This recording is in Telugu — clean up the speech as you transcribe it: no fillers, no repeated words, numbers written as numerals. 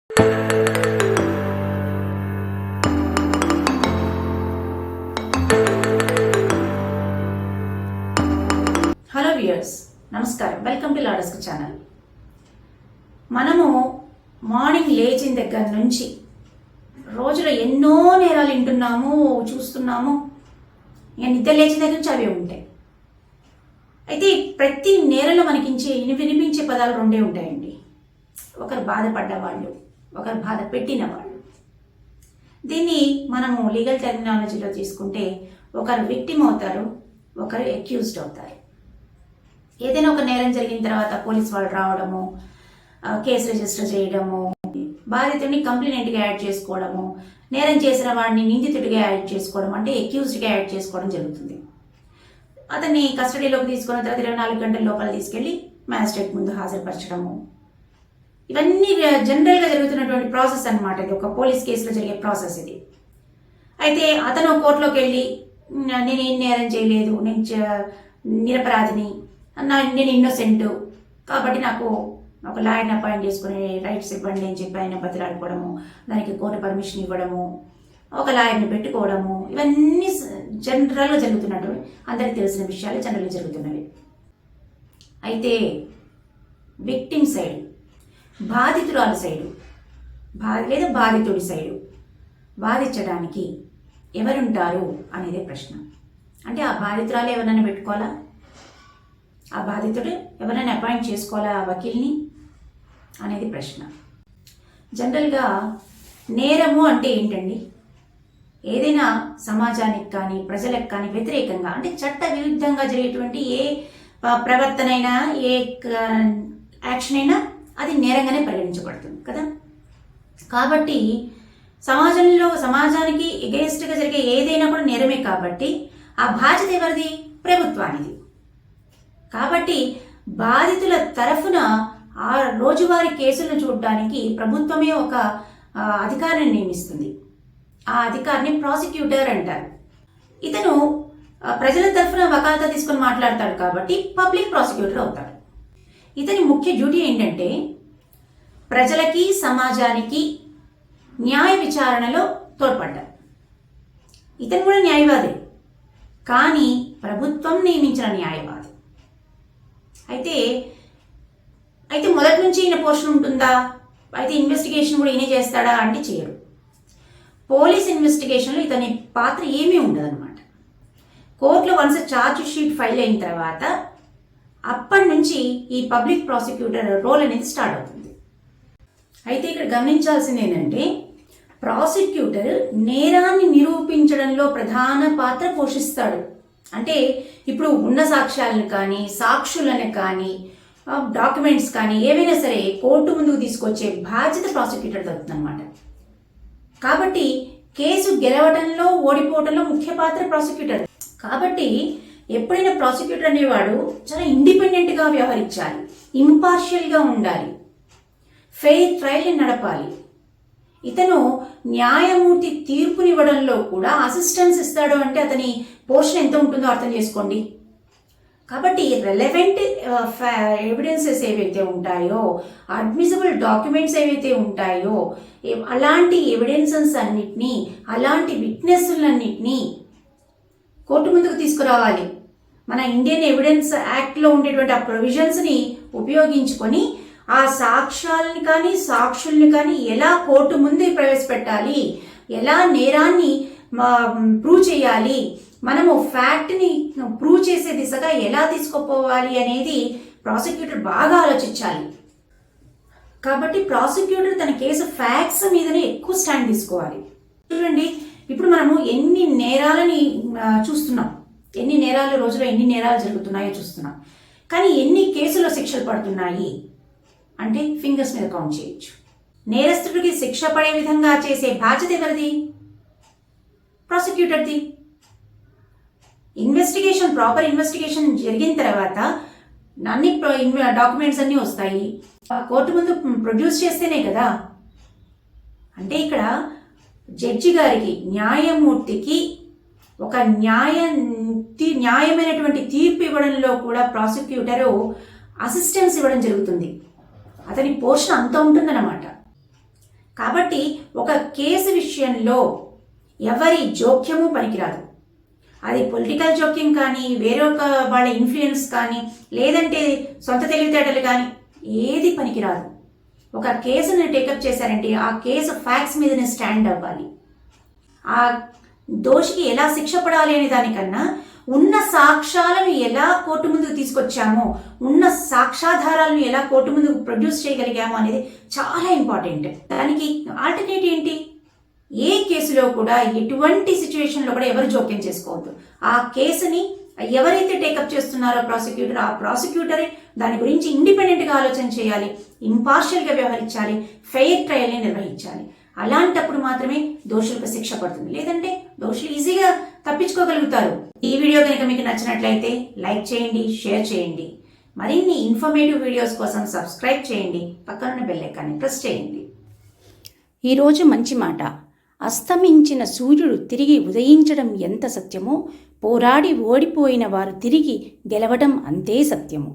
హలో వ్యూయర్స్, నమస్కారం. వెల్కమ్ టు లాడస్క్ ఛానల్. మనము మార్నింగ్ లేచిన దగ్గర నుంచి రోజులో ఎన్నో నేరాలు వింటున్నాము, చూస్తున్నాము. ఇక నిద్ర లేచిన దగ్గర నుంచి అవే ఉంటాయి. అయితే ప్రతి నేరంలో మనకి వినిపించే పదాలు రెండే ఉంటాయండి. ఒకరు బాధపడ్డ వాళ్ళు, ఒకరు బాధ పెట్టిన వాళ్ళు. దీన్ని మనము లీగల్ టెర్మినాలజీలో తీసుకుంటే ఒకరు విక్టిమ్ అవుతారు, ఒకరు అక్యూజ్డ్ అవుతారు. ఏదైనా ఒక నేరం జరిగిన తర్వాత పోలీస్ వాళ్ళు రావడము, కేసు రిజిస్టర్ చేయడము, బాధితుడిని కంప్లైనెంట్గా యాడ్ చేసుకోవడము, నేరం చేసిన వాడిని నిందితుడిగా యాడ్ చేసుకోవడం, అంటే అక్యూజ్డ్గా యాడ్ చేసుకోవడం జరుగుతుంది. అతన్ని కస్టడీలోకి తీసుకున్న తర్వాత 24 గంటల లోపల తీసుకెళ్లి మ్యాజిస్ట్రేట్ ముందు హాజరుపరచడము, ఇవన్నీ జనరల్గా జరుగుతున్నటువంటి ప్రాసెస్ అన్నమాట. ఇది ఒక పోలీస్ కేసులో జరిగే ప్రాసెస్ ఇది. అయితే అతను కోర్టులోకి వెళ్ళి నేను ఏం నేరం చేయలేదు, నేను నిరపరాధిని, నేను ఇన్నోసెంట్, కాబట్టి నాకు ఒక లాయర్ని అపాయింట్ చేసుకునే రైట్స్ ఇవ్వండి అని చెప్పి ఆయన బతిలాడుకోవడము, దానికి కోర్టు పర్మిషన్ ఇవ్వడము, ఒక లాయర్ని పెట్టుకోవడము, ఇవన్నీ జనరల్గా జరుగుతున్నట్టు అందరికి తెలిసిన విషయాలు జనరల్గా జరుగుతున్నవి. అయితే విక్టిమ్ సైడ్, బాధితురాలు సైడు లేదా బాధితుడి సైడు వాదించడానికి ఎవరుంటారు అనేదే ప్రశ్న. అంటే ఆ బాధితురాలు ఎవరైనా పెట్టుకోవాలా, ఆ బాధితుడు ఎవరైనా అపాయింట్ చేసుకోవాలా ఆ వకీల్ని అనేది ప్రశ్న. జనరల్గా నేరము అంటే ఏంటండి? ఏదైనా సమాజానికి కానీ ప్రజలకు కానీ వ్యతిరేకంగా, అంటే చట్ట విరుద్ధంగా జరిగేటువంటి ఏ ప్రవర్తన అయినా, ఏ యాక్షన్ అయినా అది నేరంగానే పరిగణించబడుతుంది కదా. కాబట్టి సమాజానికి ఎగెయిన్స్ట్గా జరిగే ఏదైనా కూడా నేరమే. కాబట్టి ఆ బాధ్యత ఎవరిది? ప్రభుత్వానిది. కాబట్టి బాధితుల తరఫున ఆ రోజువారీ కేసులను చూడడానికి ప్రభుత్వమే ఒక అధికారిని నియమిస్తుంది. ఆ అధికారిని ప్రాసిక్యూటర్ అంటారు. ఇతను ప్రజల తరఫున వకాలత తీసుకొని మాట్లాడతాడు కాబట్టి పబ్లిక్ ప్రాసిక్యూటర్ అవుతాడు. ఇతని ముఖ్య డ్యూటీ ఏంటంటే ప్రజలకి సమాజానికి న్యాయ విచారణలో తోడ్పడ్డాడు. ఇతను కూడా న్యాయవాది, కానీ ప్రభుత్వం నియమించిన న్యాయవాది. అయితే మొదటి నుంచి ఈయన పోర్షన్ ఉంటుందా? అయితే ఇన్వెస్టిగేషన్ కూడా ఈయన చేస్తాడా అంటే చేయడు. పోలీస్ ఇన్వెస్టిగేషన్లో ఇతని పాత్ర ఏమీ ఉండదన్నమాట. కోర్టులో వన్స్ ఛార్జ్ షీట్ ఫైల్ అయిన తర్వాత అప్పటి నుంచి ఈ పబ్లిక్ ప్రాసిక్యూటర్ రోల్ అనేది స్టార్ట్ అవుతుంది. అయితే ఇక్కడ గమనించాల్సింది ఏంటంటే ప్రాసిక్యూటర్ నేరాన్ని నిరూపించడంలో ప్రధాన పాత్ర పోషిస్తాడు. అంటే ఇప్పుడు ఉన్న సాక్ష్యాలను కానీ, సాక్షులను కానీ, డాక్యుమెంట్స్ కానీ ఏవైనా సరే కోర్టు ముందుకు తీసుకొచ్చే బాధ్యత ప్రాసిక్యూటర్ దొరుకుతుందన్నమాట. కాబట్టి కేసు గెలవడంలో, ఓడిపోవడంలో ముఖ్య పాత్ర ప్రాసిక్యూటర్. కాబట్టి ఎప్పుడైనా ప్రాసిక్యూటర్ అనేవాడు చాలా ఇండిపెండెంట్గా వ్యవహరించాలి, ఇంపార్షియల్గా ఉండాలి, ఫెయిర్ ట్రయల్ని నడపాలి. ఇతను న్యాయమూర్తి తీర్పునివ్వడంలో కూడా అసిస్టెన్స్ ఇస్తాడు. అంటే అతని పోర్షన్ ఎంత ఉంటుందో అర్థం చేసుకోండి. కాబట్టి రెలెవెంట్ ఎవిడెన్సెస్ ఏవైతే ఉంటాయో, అడ్మిసిబుల్ డాక్యుమెంట్స్ ఏవైతే ఉంటాయో, అలాంటి ఎవిడెన్సెస్ అన్నిటినీ, అలాంటి విట్నెస్లన్నిటినీ కోర్టు ముందుకు తీసుకురావాలి. మన ఇండియన్ ఎవిడెన్స్ యాక్ట్లో ఉండేటువంటి ఆ ప్రొవిజన్స్ని ఉపయోగించుకొని ఆ సాక్ష్యాలని కానీ, సాక్షుల్ని కానీ ఎలా కోర్టు ముందు ప్రవేశపెట్టాలి, ఎలా నేరాన్ని ప్రూవ్ చేయాలి, మనము ఫ్యాక్ట్ని ప్రూవ్ చేసే దిశగా ఎలా తీసుకుపోవాలి అనేది ప్రాసిక్యూటర్ బాగా ఆలోచించాలి. కాబట్టి ప్రాసిక్యూటర్ తన కేసు ఫ్యాక్ట్స్ మీదనే ఎక్కువ స్టాండ్ తీసుకోవాలి. చూడండి, ఇప్పుడు మనము ఎన్ని నేరాలని చూస్తున్నాం, ఎన్ని నేరాలు రోజులో ఎన్ని నేరాలు జరుగుతున్నాయో చూస్తున్నాం. కానీ ఎన్ని కేసుల్లో శిక్షలు పడుతున్నాయి అంటే ఫింగర్స్ మీద కౌంట్ చేయొచ్చు. నేరస్తుడికి శిక్ష పడే విధంగా చేసే బాధ్యత ఎవరిది? ప్రాసిక్యూటర్ది. ప్రాపర్ ఇన్వెస్టిగేషన్ జరిగిన తర్వాత అన్ని డాక్యుమెంట్స్ అన్నీ వస్తాయి, కోర్టు ముందు ప్రొడ్యూస్ చేస్తేనే కదా. అంటే ఇక్కడ జడ్జి గారికి, న్యాయమూర్తికి ఒక న్యాయమైనటువంటి తీర్పు ఇవ్వడంలో కూడా ప్రాసిక్యూటరు అసిస్టెన్స్ ఇవ్వడం జరుగుతుంది. అతని పోర్షన్ అంత ఉంటుందన్నమాట. కాబట్టి ఒక కేసు విషయంలో ఎవరి జోక్యము పనికిరాదు. అది పొలిటికల్ జోక్యం కానీ, వేరొక వాళ్ళ ఇన్ఫ్లుయెన్స్ కానీ, లేదంటే సొంత తెలివితేటలు కానీ ఏది పనికిరాదు. ఒక కేసుని టేకప్ చేశారంటే ఆ కేసు ఫ్యాక్ట్స్ మీదనే స్టాండ్ అవ్వాలి. ఆ దోషికి ఎలా శిక్ష పడాలి అనే దానికన్నా ఉన్న సాక్ష్యాలను ఎలా కోర్టు ముందుకు తీసుకొచ్చామో, ఉన్న సాక్ష్యాధారాలను ఎలా కోర్టు ముందుకు ప్రొడ్యూస్ చేయగలిగామో అనేది చాలా ఇంపార్టెంట్. దానికి ఆల్టర్నేట్ ఏంటి? ఏ కేసులో కూడా ఎటువంటి సిచ్యువేషన్లో కూడా ఎవరు జోక్యం చేసుకోవద్దు. ఆ కేసుని ఎవరైతే టేకప్ చేస్తున్నారో ప్రాసిక్యూటర్, ఆ ప్రాసిక్యూటరే దాని గురించి ఇండిపెండెంట్గా ఆలోచన చేయాలి, ఇంపార్షియల్గా వ్యవహరించాలి, ఫెయిర్ ట్రయల్ని నిర్వహించాలి. అలాంటప్పుడు మాత్రమే దోషులకు శిక్ష పడుతుంది. లేదంటే దోషులు ఈజీగా తప్పించుకోగలుగుతారు. ఈ వీడియో కనుక మీకు నచ్చినట్లయితే లైక్ చేయండి, షేర్ చేయండి. మరిన్ని ఇన్ఫర్మేటివ్ వీడియోస్ కోసం సబ్స్క్రైబ్ చేయండి, పక్కనున్న బెల్ ఐకాన్ని ప్రెస్ చేయండి. ఈరోజు మంచి మాట. అస్తమించిన సూర్యుడు తిరిగి ఉదయించడం ఎంత సత్యమో, పోరాడి ఓడిపోయిన వారు తిరిగి గెలవడం అంతే సత్యము.